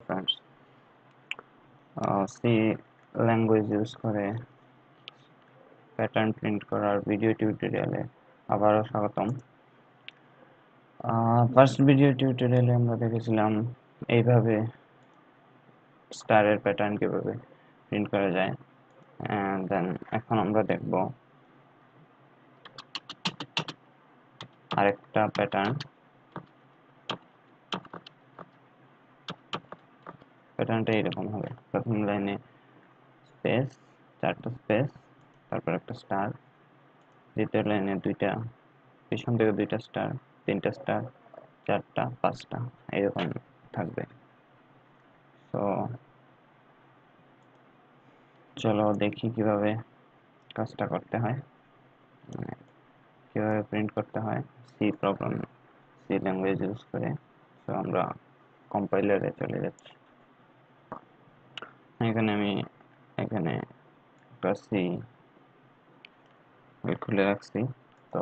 Friends, C language use করে pattern print করার video টিউটোরিয়ালে আবারও স্বাগতম। ফার্স্ট ভিডিও টিউটোরিয়ালে আমরা দেখেছিলাম এইভাবে স্টারের প্যাটার্ন কিভাবে প্রিন্ট করা যায়। দেন এখন আমরা দেখব আরেকটা প্যাটার্ন। প্যাটার্নটা এরকম হবে, প্রথম লাইনে স্পেস, চারটা স্পেস, তারপর একটা স্টার, দ্বিতীয় লাইনে দুইটা, পিছন থেকে দুইটা স্টার, তিনটা স্টার, চারটা, পাঁচটা, এরকম থাকবে। তো চলো দেখি কিভাবে কাজটা করতে হয়, কিভাবে প্রিন্ট করতে হয় C program, C language use করে। তো আমরা কম্পাইলারে চলে যাচ্ছি। এখানে আমি একটা সি খুলে রাখছি। তো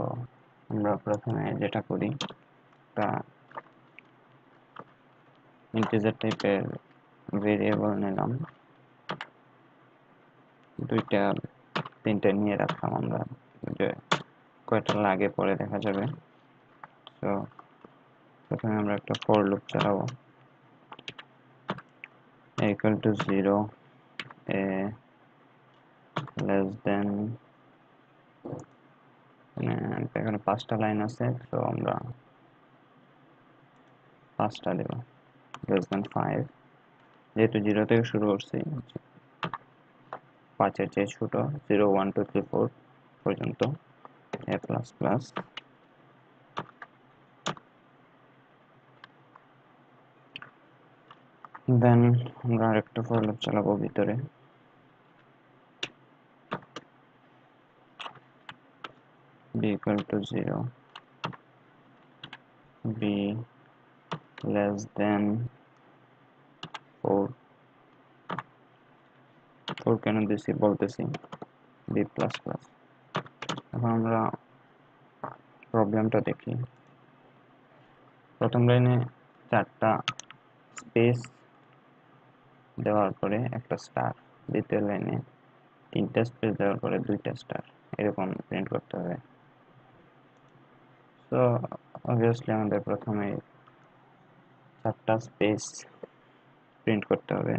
আমরা প্রথমে যেটা করি, একটা ইন্টিজার টাইপের ভেরিয়েবল নিলাম, দুইটা তিনটা নিয়ে রাখলাম আমরা, যে কয়টা লাগে পরে দেখা যাবে। তো প্রথমে আমরা একটা ফর লুপ চালাবো, equal to 0 a less than, এখানে পাঁচটা লাইন আছে, তো আমরা পাঁচটা দেব, less than 5, যেহেতু 0 থেকে শুরু করছি, 5 এর চেয়ে ছোট, 0 1 2 3 4 পর্যন্ত a প্লাস প্লাস। দেন আমরা আরেকটা ফর লুপ চালাবো ভিতরে, b equal to 0 b less than 4 কেন দিছি বলতেছি, b প্লাস প্লাস। এখন আমরা প্রবলেমটা দেখি। প্রথম লাইনে চারটা স্পেস দেওয়ার পরে একটা স্টার, দ্বিতীয় লাইনে তিনটা স্পেস দেওয়ার পরে দুইটা স্টার, এরকম প্রিন্ট করতে হবে। তো অবভিয়াসলি আমাদের প্রথমে চারটা স্পেস প্রিন্ট করতে হবে।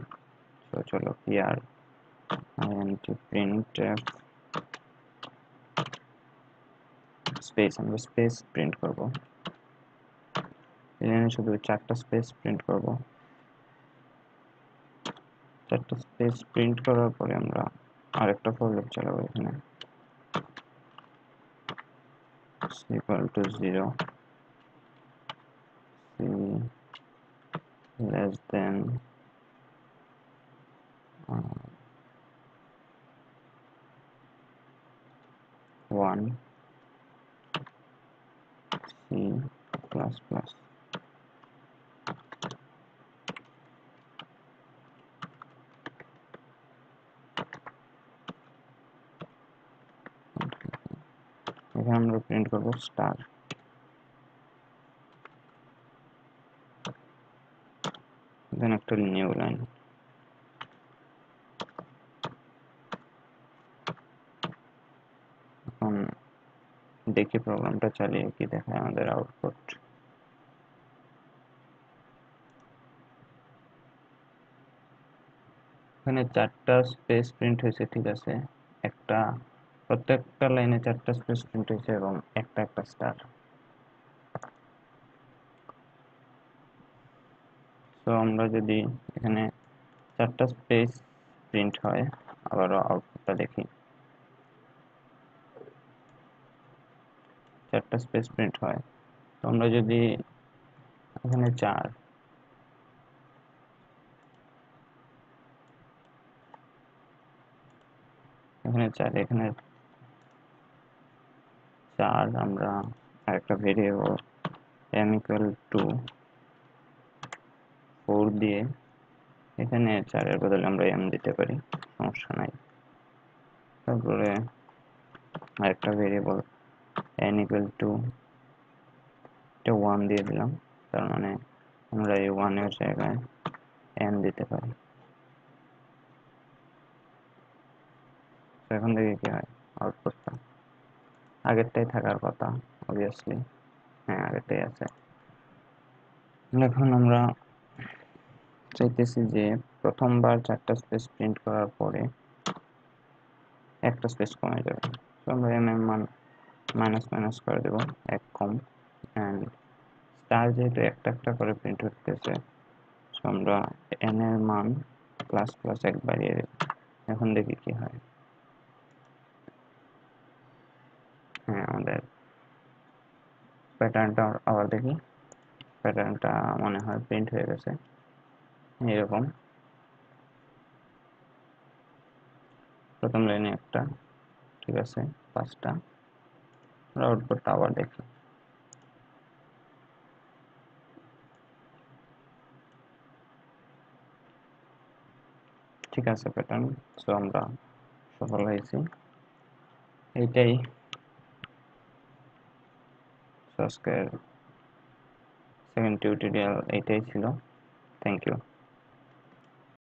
তো চলো পিআর প্রিন্ট স্পেস, আমরা স্পেস প্রিন্ট করব, এখানে শুধু চারটা স্পেস প্রিন্ট করব। চারটা স্পেস প্রিন্ট করার পরে আমরা আরেকটা ফর লুপ চালাবো, এখানে equal to 0 c less than 1 c plus plus। এখানে আমরা প্রিন্ট করব স্টার, দেন একটা নিউ লাইন। এখন দেখি প্রোগ্রামটা চালিয়ে কি দেখায় আমাদের আউটপুট। এখানে চারটা স্পেস প্রিন্ট হয়েছে, ঠিক আছে, প্রত্যেকটা লাইনে চারটা স্পেস প্রিন্ট হয়েছে এবং একটা একটা স্টার। তো আমরা যদি এখানে চারটা স্পেস প্রিন্ট হয়, আবারও আউটপুটটা দেখি, চারটা স্পেস প্রিন্ট হয়। তো আমরা যদি এখানে 4, এখানে 4, এখানে 4, আমরা আরেকটা ভেরিয়েবল m equal to 4 দিয়ে এখানে 4 এর বদলে আমরা m দিতে পারি, সমস্যা নাই। তারপরে আরেকটা ভেরিয়েবল n equal to 1 দিয়ে দিলাম, তার মানে আমরা এই 1 এর জায়গায় n দিতে পারি। এখন দেখি কি হয় আউটপুটটা। আগেরটাই থাকার কথা অবভিয়াসলি, হ্যাঁ আগেরটাই আছে। এখন আমরা চাইতেছি যে প্রথমবার 4টা স্পেস প্রিন্ট করার পরে একটা স্পেস কমে যাবে। তো আমরা এম এর মান মাইনাস মাইনাস করে দেবো, এক কম। অ্যান্ড স্টার যেহেতু একটা একটা করে প্রিন্ট হতেছে, তো আমরা এন এর মান প্লাস প্লাস এক বাড়িয়ে দেব। এখন দেখি কি হয়। হ্যাঁ আমাদের প্যাটার্নটা আবার দেখি, প্যাটার্নটা মনে হয় প্রিন্ট হয়ে গেছে এরকম। প্রথম লাইনে একটা, ঠিক আছে 5টা। আউটপুটটা আবার দেখি। ঠিক আছে প্যাটার্ন, সো আমরা সফল হয়েছি। এইটাই আজকের সেকেন্ড টিউটোরিয়াল, এইটাই ছিল। Thank you.